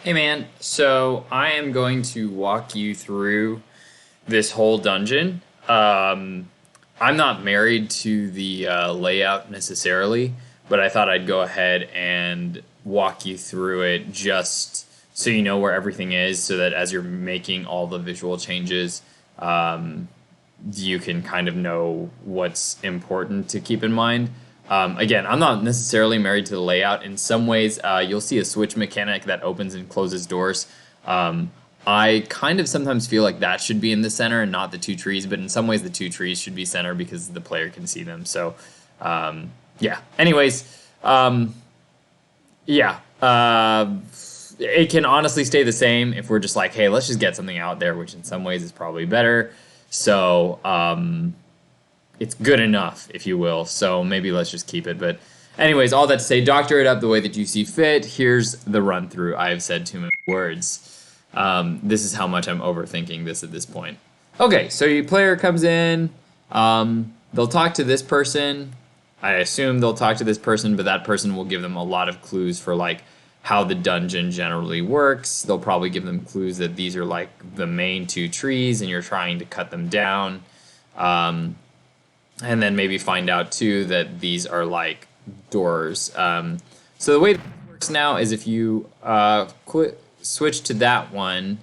Hey man, so I am going to walk you through this whole dungeon. I'm not married to the layout necessarily, but I thought I'd go ahead and walk you through it just so you know where everything is, so that as you're making all the visual changes, um, you can kind of know what's important to keep in mind. Again, I'm not necessarily married to the layout. In some ways, you'll see a switch mechanic that opens and closes doors. Um, I kind of sometimes feel like that should be in the center and not the two trees, but in some ways, the two trees should be center because the player can see them. So, yeah. Anyways, yeah. It can honestly stay the same if we're just like, hey, let's just get something out there, which in some ways is probably better. So, it's good enough, if you will. So maybe let's just keep it. But anyways, all that to say, doctor it up the way that you see fit. Here's the run through. I have said too many words. This is how much I'm overthinking this at this point. Okay, so your player comes in. They'll talk to this person. I assume they'll talk to this person, but that person will give them a lot of clues for like how the dungeon generally works. They'll probably give them clues that these are like the main two trees and you're trying to cut them down. And then maybe find out too that these are like doors. So the way that it works now is if you switch to that one,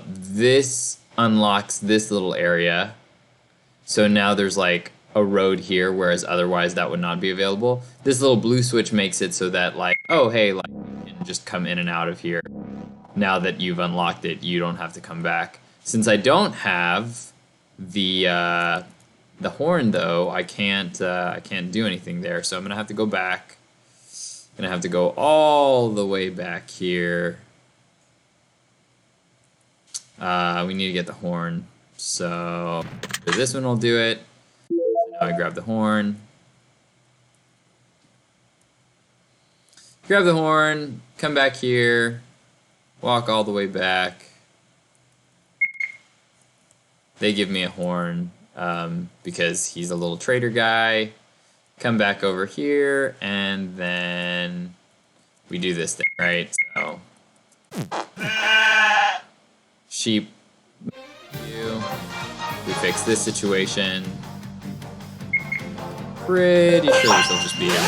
this unlocks this little area. So now there's like a road here, whereas otherwise that would not be available. This little blue switch makes it so that like, oh hey, like you can just come in and out of here. Now that you've unlocked it, you don't have to come back. Since I don't have the horn though, I can't do anything there, so I'm gonna have to go back. Gonna have to go all the way back here. We need to get the horn, so this one will do it. So now I grab the horn. Grab the horn, come back here, walk all the way back. They give me a horn because he's a little trader guy. Come back over here, and then we do this thing, right? So, sheep, you. We fix this situation. Pretty sure this will just be it.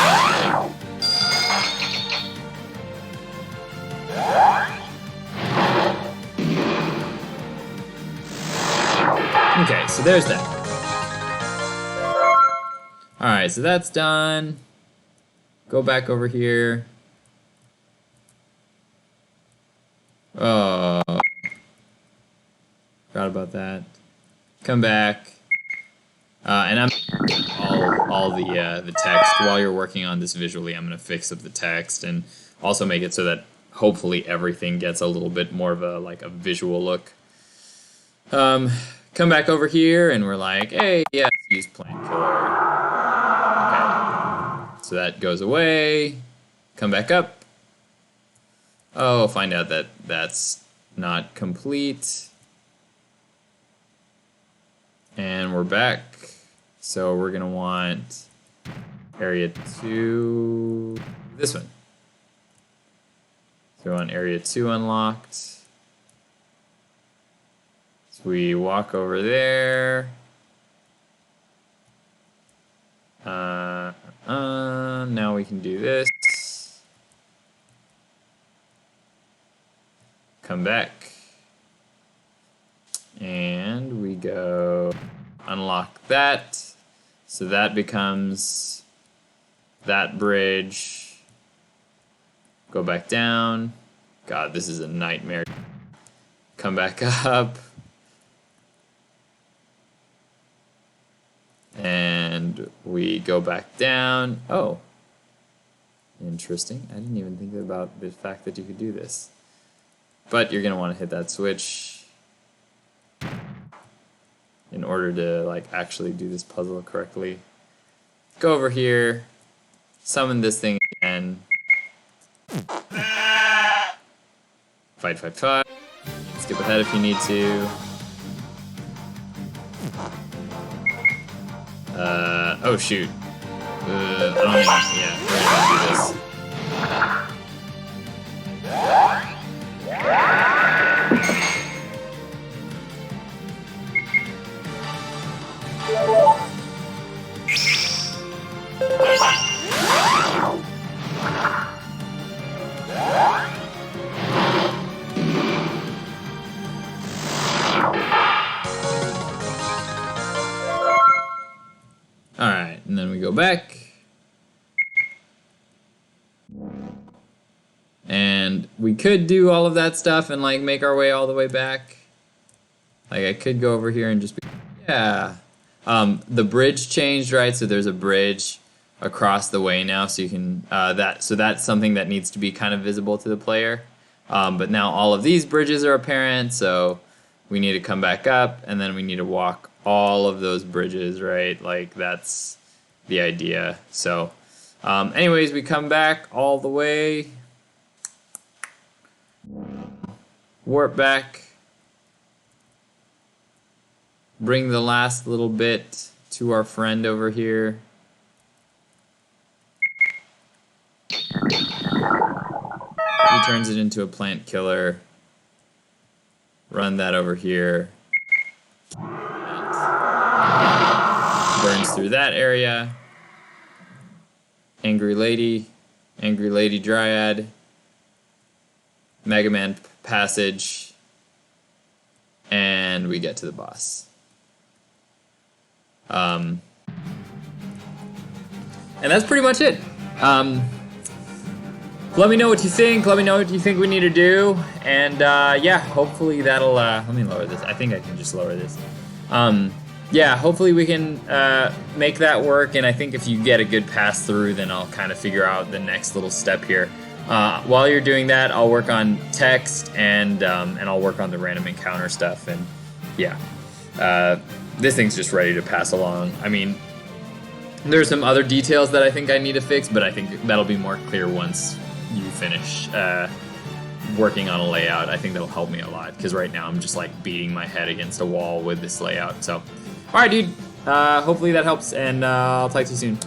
Okay, so there's that. Alright, so that's done. Go back over here. Oh. Forgot about that. Come back. And I'm all the text. While you're working on this visually, I'm going to fix up the text and also make it so that hopefully everything gets a little bit more of a visual look. Come back over here, and we're like, hey, yes, use plant killer. Okay. So that goes away. Come back up. Oh, find out that that's not complete. And we're back. So we're going to want area 2, this one. So we want area 2 unlocked. We walk over there. Now we can do this. Come back. And we go unlock that. So that becomes that bridge. Go back down. God, this is a nightmare. Come back up. And we go back down. Oh, interesting. I didn't even think about the fact that you could do this. But you're going to want to hit that switch in order to actually do this puzzle correctly. Go over here, summon this thing again. Fight, fight, fight. Skip ahead if you need to. Oh shoot. I don't even, yeah, we're gonna do this. go back. And we could do all of that stuff and like make our way all the way back. Like I could go over here and just be, yeah. The bridge changed, right? So there's a bridge across the way now, so you can so that's something that needs to be kind of visible to the player. But now all of these bridges are apparent, so we need to come back up, and then we need to walk all of those bridges, right? Like that's the idea. So, anyways, we come back all the way, warp back, bring the last little bit to our friend over here. He turns it into a plant killer. Run that over here. Burns through that area. Angry Lady Dryad. Mega Man passage. And we get to the boss. And that's pretty much it. Let me know what you think. Let me know what you think we need to do. And yeah, hopefully that'll... let me lower this. I think I can just lower this. Yeah, hopefully we can make that work. And I think if you get a good pass through, then I'll kind of figure out the next little step here. While you're doing that, I'll work on text and I'll work on the random encounter stuff. And yeah, this thing's just ready to pass along. I mean, there's some other details that I think I need to fix, but I think that'll be more clear once you finish working on a layout. I think that'll help me a lot, because right now I'm just like beating my head against a wall with this layout. So, alright dude, hopefully that helps, and I'll talk to you soon.